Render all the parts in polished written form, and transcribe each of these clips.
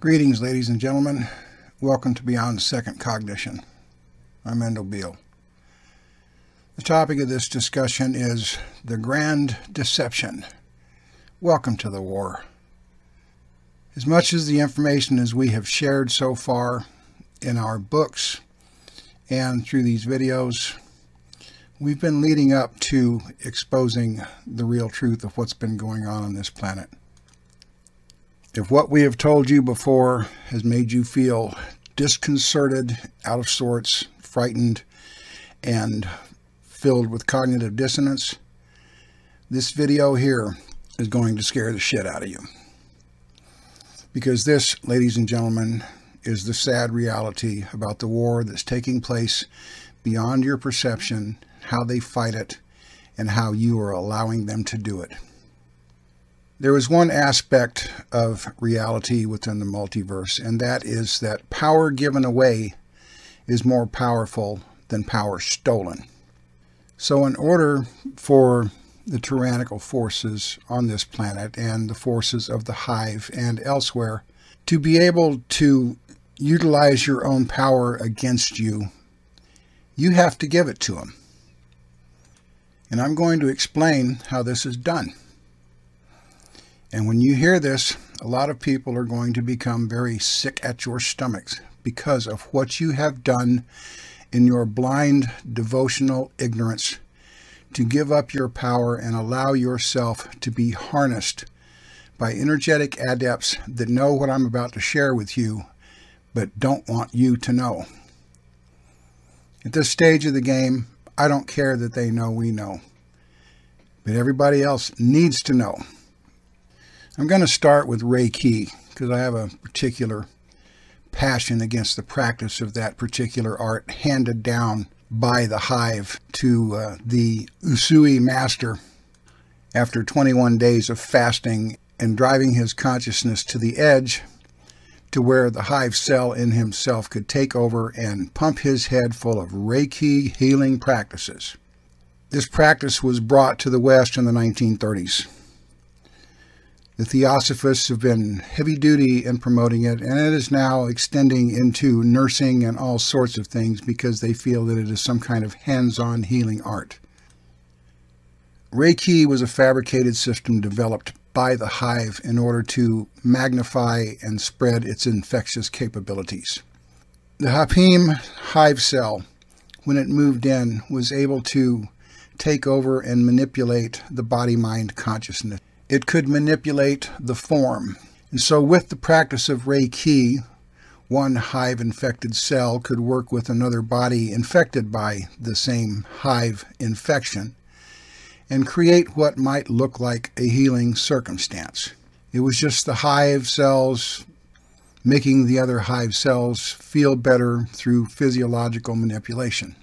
Greetings, ladies and gentlemen. Welcome to Beyond Second Cognition. I'm Beall. The topic of this discussion is the grand deception. Welcome to the war. As much as the information as we have shared so far in our books and through these videos, we've been leading up to exposing the real truth of what's been going on this planet. If what we have told you before has made you feel disconcerted, out of sorts, frightened, and filled with cognitive dissonance, this video here is going to scare the shit out of you. Because this, ladies and gentlemen, is the sad reality about the war that's taking place beyond your perception, how they fight it, and how you are allowing them to do it. There is one aspect of reality within the multiverse, and that is that power given away is more powerful than power stolen. So in order for the tyrannical forces on this planet and the forces of the hive and elsewhere to be able to utilize your own power against you, you have to give it to them. And I'm going to explain how this is done. And when you hear this, a lot of people are going to become very sick at your stomachs because of what you have done in your blind devotional ignorance to give up your power and allow yourself to be harnessed by energetic adepts that know what I'm about to share with you, but don't want you to know. At this stage of the game, I don't care that they know we know, but everybody else needs to know. I'm going to start with Reiki because I have a particular passion against the practice of that particular art handed down by the hive to the Usui master after 21 days of fasting and driving his consciousness to the edge to where the hive cell in himself could take over and pump his head full of Reiki healing practices. This practice was brought to the West in the 1930s. The Theosophists have been heavy-duty in promoting it, and it is now extending into nursing and all sorts of things because they feel that it is some kind of hands-on healing art. Reiki was a fabricated system developed by the hive in order to magnify and spread its infectious capabilities. The Hapim hive cell, when it moved in, was able to take over and manipulate the body-mind consciousness. It could manipulate the form. And so with the practice of Reiki, one hive-infected cell could work with another body infected by the same hive infection and create what might look like a healing circumstance. It was just the hive cells making the other hive cells feel better through physiological manipulation.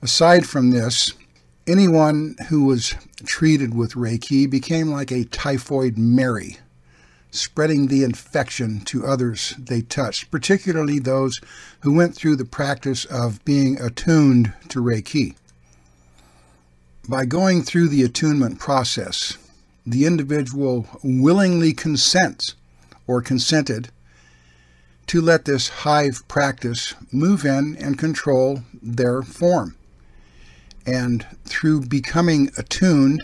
Aside from this, anyone who was treated with Reiki became like a typhoid Mary, spreading the infection to others they touched, particularly those who went through the practice of being attuned to Reiki. By going through the attunement process, the individual willingly consented to let this hive practice move in and control their form. And through becoming attuned,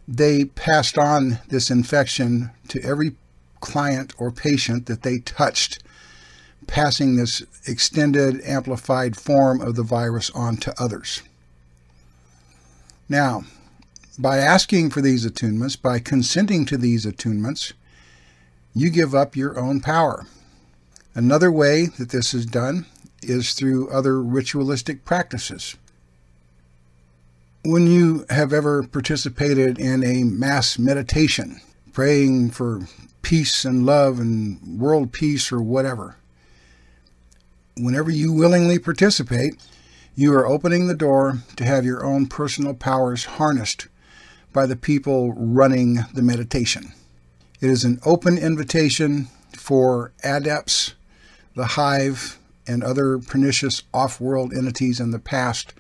they passed on this infection to every client or patient that they touched, passing this extended, amplified form of the virus on to others. Now, by asking for these attunements, by consenting to these attunements, you give up your own power. Another way that this is done is through other ritualistic practices. When you have ever participated in a mass meditation, praying for peace and love and world peace or whatever, whenever you willingly participate, you are opening the door to have your own personal powers harnessed by the people running the meditation. It is an open invitation for adepts, the hive, and other pernicious off-world entities in the past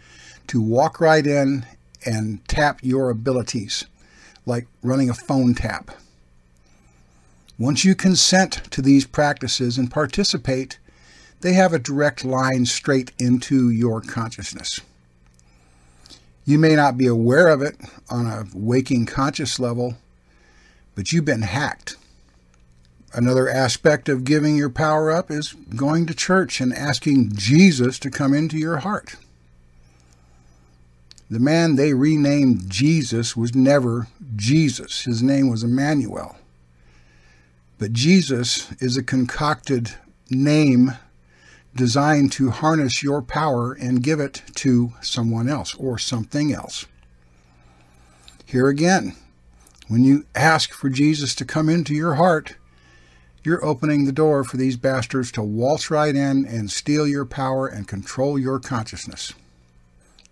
to walk right in and tap your abilities, like running a phone tap. Once you consent to these practices and participate, they have a direct line straight into your consciousness. You may not be aware of it on a waking conscious level, but you've been hacked. Another aspect of giving your power up is going to church and asking Jesus to come into your heart. The man they renamed Jesus was never Jesus. His name was Emmanuel. But Jesus is a concocted name designed to harness your power and give it to someone else or something else. Here again, when you ask for Jesus to come into your heart, you're opening the door for these bastards to waltz right in and steal your power and control your consciousness.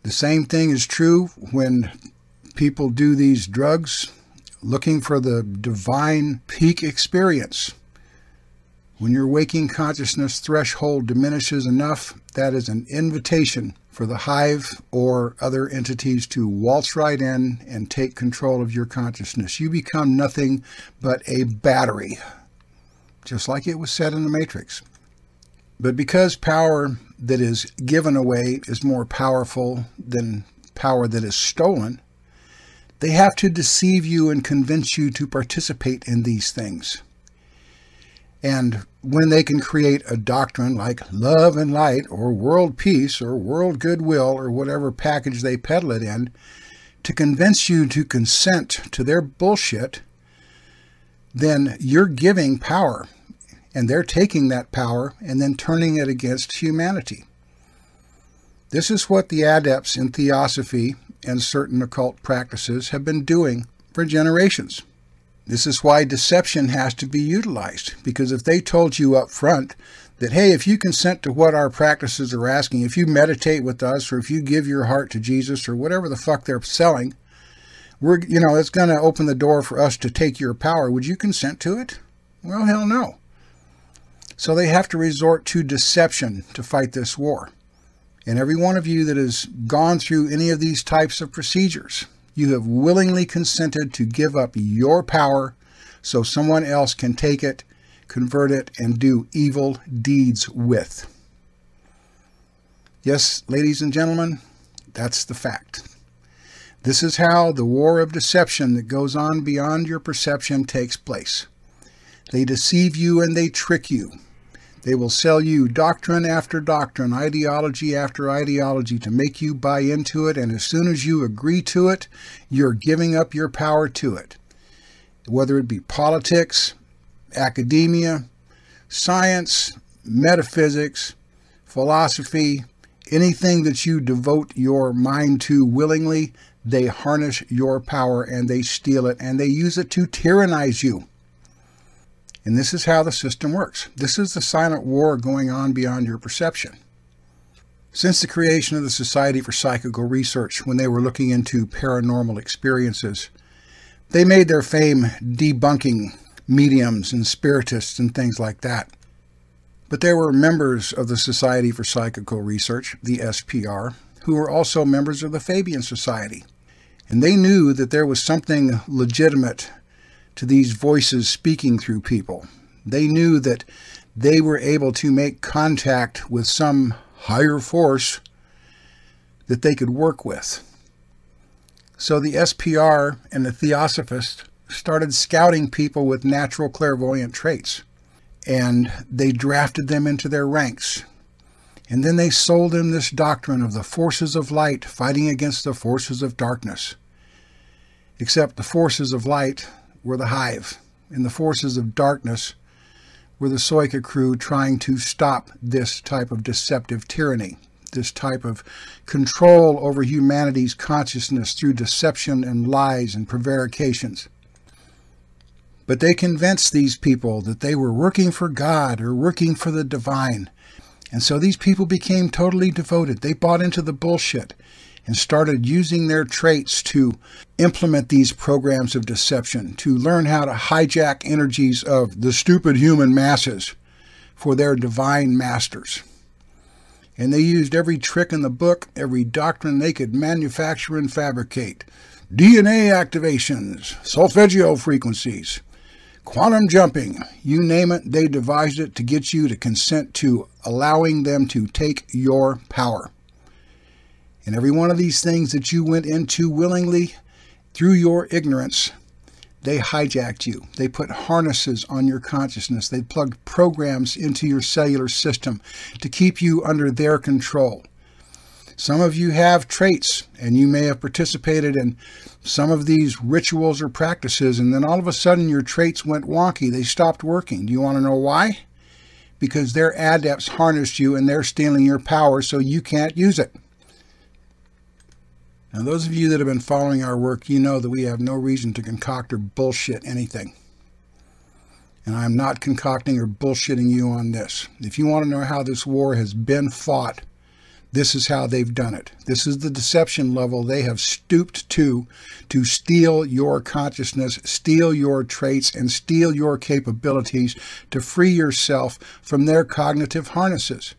The same thing is true when people do these drugs looking for the divine peak experience. When your waking consciousness threshold diminishes enough, that is an invitation for the hive or other entities to waltz right in and take control of your consciousness. You become nothing but a battery, just like it was said in the Matrix. But because power that is given away is more powerful than power that is stolen, they have to deceive you and convince you to participate in these things. And when they can create a doctrine like love and light or world peace or world goodwill or whatever package they peddle it in, to convince you to consent to their bullshit, then you're giving power. And they're taking that power and then turning it against humanity. This is what the adepts in theosophy and certain occult practices have been doing for generations. This is why deception has to be utilized, because if they told you up front that, hey, if you consent to what our practices are asking, if you meditate with us, or if you give your heart to Jesus, or whatever the fuck they're selling, it's going to open the door for us to take your power. Would you consent to it? Well, hell no. So they have to resort to deception to fight this war. And every one of you that has gone through any of these types of procedures, you have willingly consented to give up your power so someone else can take it, convert it, and do evil deeds with. Yes, ladies and gentlemen, that's the fact. This is how the war of deception that goes on beyond your perception takes place. They deceive you and they trick you. They will sell you doctrine after doctrine, ideology after ideology to make you buy into it, and as soon as you agree to it, you're giving up your power to it. Whether it be politics, academia, science, metaphysics, philosophy, anything that you devote your mind to willingly, they harness your power and they steal it and they use it to tyrannize you. And this is how the system works. This is the silent war going on beyond your perception. Since the creation of the Society for Psychical Research, when they were looking into paranormal experiences, they made their fame debunking mediums and spiritists and things like that. But there were members of the Society for Psychical Research, the SPR, who were also members of the Fabian Society. And they knew that there was something legitimate to these voices speaking through people. They knew that they were able to make contact with some higher force that they could work with. So the SPR and the Theosophists started scouting people with natural clairvoyant traits, and they drafted them into their ranks. And then they sold them this doctrine of the forces of light fighting against the forces of darkness. Except the forces of light were the hive, and the forces of darkness were the PSOYCA crew trying to stop this type of deceptive tyranny, this type of control over humanity's consciousness through deception and lies and prevarications. But they convinced these people that they were working for God or working for the divine. And so these people became totally devoted. They bought into the bullshit and started using their traits to implement these programs of deception, to learn how to hijack energies of the stupid human masses for their divine masters. And they used every trick in the book, every doctrine they could manufacture and fabricate. DNA activations, solfeggio frequencies, Quantum jumping, you name it, they devised it to get you to consent to allowing them to take your power. And every one of these things that you went into willingly through your ignorance, they hijacked you. They put harnesses on your consciousness. They plugged programs into your cellular system to keep you under their control. Some of you have traits, and you may have participated in some of these rituals or practices, and then all of a sudden your traits went wonky. They stopped working. Do you want to know why? Because their adepts harnessed you and they're stealing your power so you can't use it. Now, those of you that have been following our work, you know that we have no reason to concoct or bullshit anything. And I'm not concocting or bullshitting you on this. If you want to know how this war has been fought, this is how they've done it. This is the deception level they have stooped to steal your consciousness, steal your traits, and steal your capabilities to free yourself from their cognitive harnesses.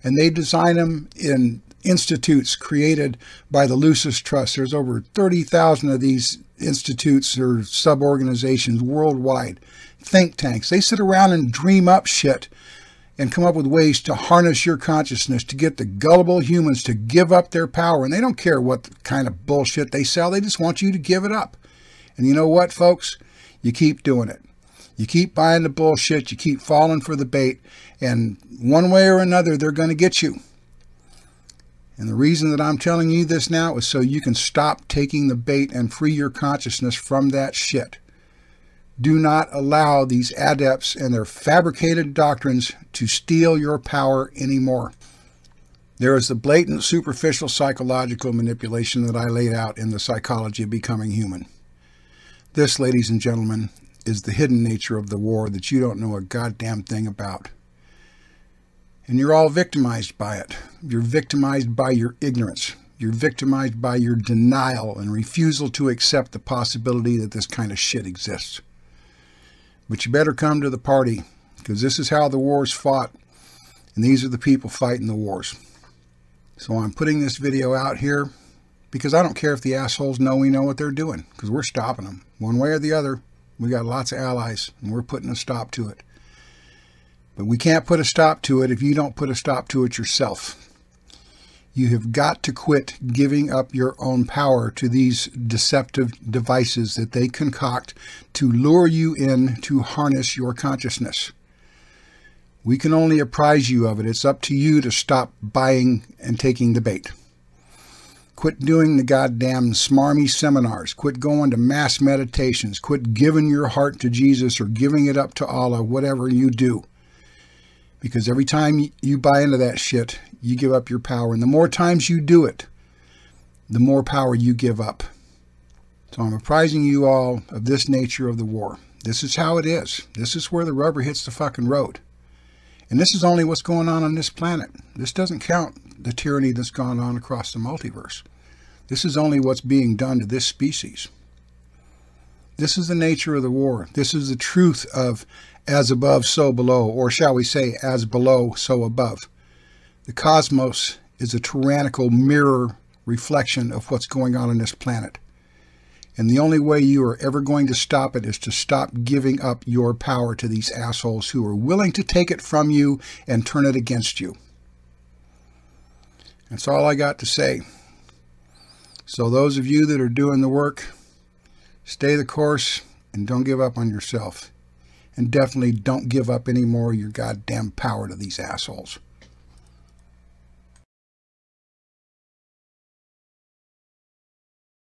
And they design them in institutes created by the Lucis Trust. There's over 30,000 of these institutes or sub-organizations worldwide, think tanks. They sit around and dream up shit and come up with ways to harness your consciousness, to get the gullible humans to give up their power. And they don't care what kind of bullshit they sell. They just want you to give it up. And you know what, folks? You keep doing it. You keep buying the bullshit. You keep falling for the bait. And one way or another, they're going to get you. And the reason that I'm telling you this now is so you can stop taking the bait and free your consciousness from that shit. Do not allow these adepts and their fabricated doctrines to steal your power anymore. There is the blatant, superficial psychological manipulation that I laid out in the Psychology of Becoming Human. This, ladies and gentlemen, is the hidden nature of the war that you don't know a goddamn thing about. And you're all victimized by it. You're victimized by your ignorance. You're victimized by your denial and refusal to accept the possibility that this kind of shit exists. But you better come to the party, because this is how the war's fought, and these are the people fighting the wars. So I'm putting this video out here because I don't care if the assholes know we know what they're doing, because we're stopping them. One way or the other, we got lots of allies, and we're putting a stop to it. But we can't put a stop to it if you don't put a stop to it yourself. You have got to quit giving up your own power to these deceptive devices that they concoct to lure you in to harness your consciousness. We can only apprise you of it. It's up to you to stop buying and taking the bait. Quit doing the goddamn smarmy seminars. Quit going to mass meditations. Quit giving your heart to Jesus or giving it up to Allah, whatever you do. Because every time you buy into that shit, you give up your power. And the more times you do it, the more power you give up. So I'm apprising you all of this nature of the war. This is how it is. This is where the rubber hits the fucking road. And this is only what's going on this planet. This doesn't count the tyranny that's gone on across the multiverse. This is only what's being done to this species. This is the nature of the war. This is the truth of as above, so below, or shall we say, as below, so above. The cosmos is a tyrannical mirror reflection of what's going on this planet. And the only way you are ever going to stop it is to stop giving up your power to these assholes who are willing to take it from you and turn it against you. That's all I got to say. So those of you that are doing the work, stay the course and don't give up on yourself. And definitely don't give up any more of your goddamn power to these assholes.